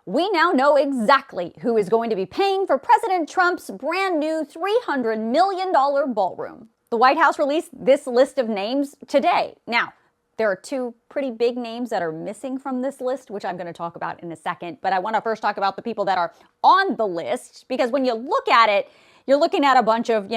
we now know exactly who is going to be paying for President Trump's brand new $300 million ballroom. The White House released this list of names today. Now, there are two pretty big names that are missing from this list, which I'm going to talk about in a second. But I want to first talk about the people that are on the list, because when you look at it, you're looking at a bunch of,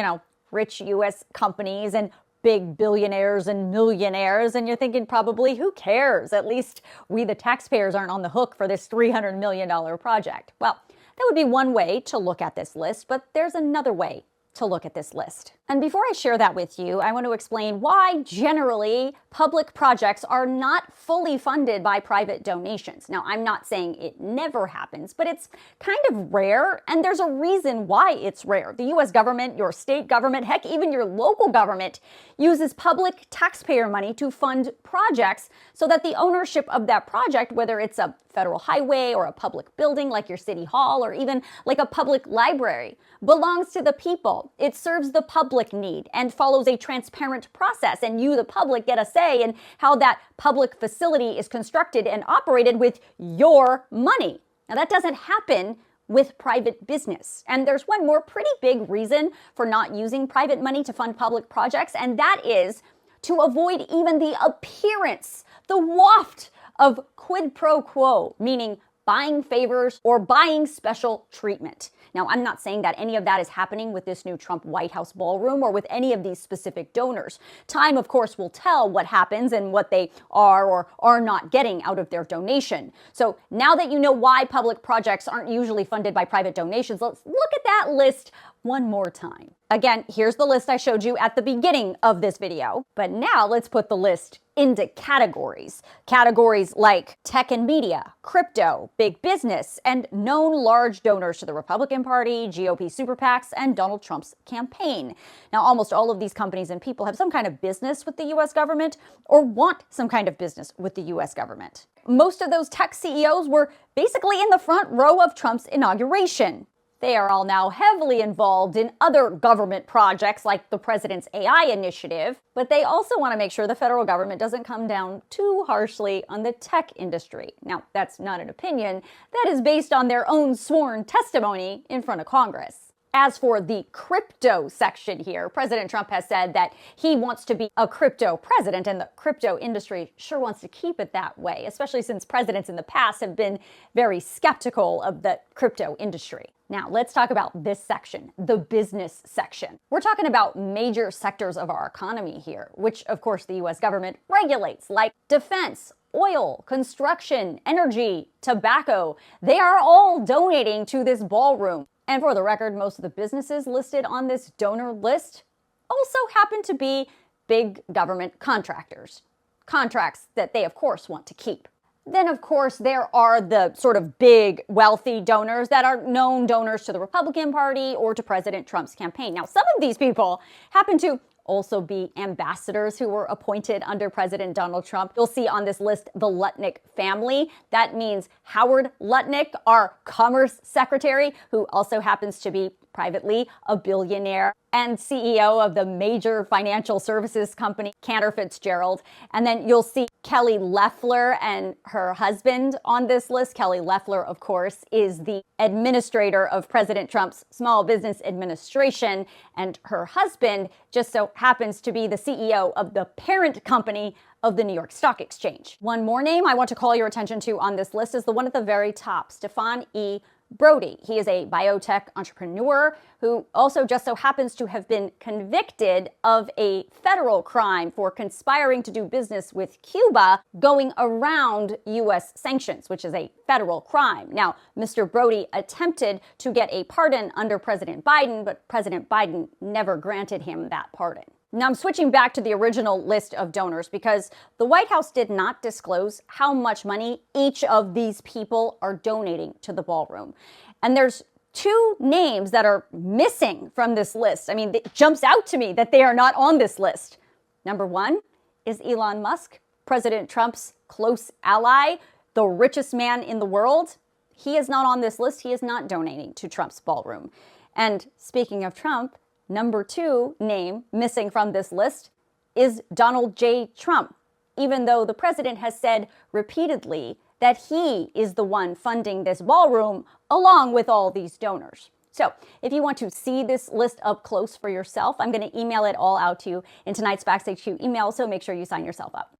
rich U.S. companies and big billionaires and millionaires, and you're thinking probably, who cares? At least we, the taxpayers, aren't on the hook for this $300 million project. Well, that would be one way to look at this list, but there's another way to look at this list. And before I share that with you, I want to explain why generally public projects are not fully funded by private donations. Now, I'm not saying it never happens, but it's kind of rare, and there's a reason why it's rare. The US government, your state government, heck, even your local government uses public taxpayer money to fund projects so that the ownership of that project, whether it's a federal highway or a public building like your city hall or even like a public library, belongs to the people. It serves the public need and follows a transparent process, and you, the public, get a say in how that public facility is constructed and operated with your money. Now, that doesn't happen with private business. And there's one more pretty big reason for not using private money to fund public projects, and that is to avoid even the appearance, the waft of quid pro quo, meaning buying favors or buying special treatment. Now, I'm not saying that any of that is happening with this new Trump White House ballroom or with any of these specific donors. Time, of course, will tell what happens and what they are or are not getting out of their donation. So now that you know why public projects aren't usually funded by private donations, let's look at that list one more time. Again, here's the list I showed you at the beginning of this video. But now let's put the list into categories. Categories like tech and media, crypto, big business, and known large donors to the Republican Party, GOP super PACs, and Donald Trump's campaign. Now, almost all of these companies and people have some kind of business with the US government or want some kind of business with the US government. Most of those tech CEOs were basically in the front row of Trump's inauguration. They are all now heavily involved in other government projects like the president's AI initiative, but they also want to make sure the federal government doesn't come down too harshly on the tech industry. Now, that's not an opinion. That is based on their own sworn testimony in front of Congress. As for the crypto section here, President Trump has said that he wants to be a crypto president, and the crypto industry sure wants to keep it that way, especially since presidents in the past have been very skeptical of the crypto industry. Now, let's talk about this section, the business section. We're talking about major sectors of our economy here, which, of course, the US government regulates, like defense, oil, construction, energy, tobacco. They are all donating to this ballroom. And for the record, most of the businesses listed on this donor list also happen to be big government contractors. Contracts that they, of course, want to keep. Then, of course, there are the sort of big, wealthy donors that are known donors to the Republican Party or to President Trump's campaign. Now, some of these people happen to also be ambassadors who were appointed under President Donald Trump. You'll see on this list the Lutnick family. That means Howard Lutnick, our Commerce Secretary, who also happens to be privately a billionaire and CEO of the major financial services company, Cantor Fitzgerald. And then you'll see Kelly Loeffler and her husband on this list. Kelly Loeffler, of course, is the administrator of President Trump's Small Business Administration, and her husband just so happens to be the CEO of the parent company of the New York Stock Exchange. One more name I want to call your attention to on this list is the one at the very top, Stefan E. Brody. He is a biotech entrepreneur who also just so happens to have been convicted of a federal crime for conspiring to do business with Cuba, going around U.S. sanctions, which is a federal crime. Now, Mr. Brody attempted to get a pardon under President Biden, but President Biden never granted him that pardon. Now, I'm switching back to the original list of donors because the White House did not disclose how much money each of these people are donating to the ballroom. And there's two names that are missing from this list. I mean, it jumps out to me that they are not on this list. Number one is Elon Musk, President Trump's close ally, the richest man in the world. He is not on this list. He is not donating to Trump's ballroom. And speaking of Trump, number two name missing from this list is Donald J. Trump, even though the president has said repeatedly that he is the one funding this ballroom along with all these donors. So if you want to see this list up close for yourself, I'm going to email it all out to you in tonight's Backstage Q email, so make sure you sign yourself up.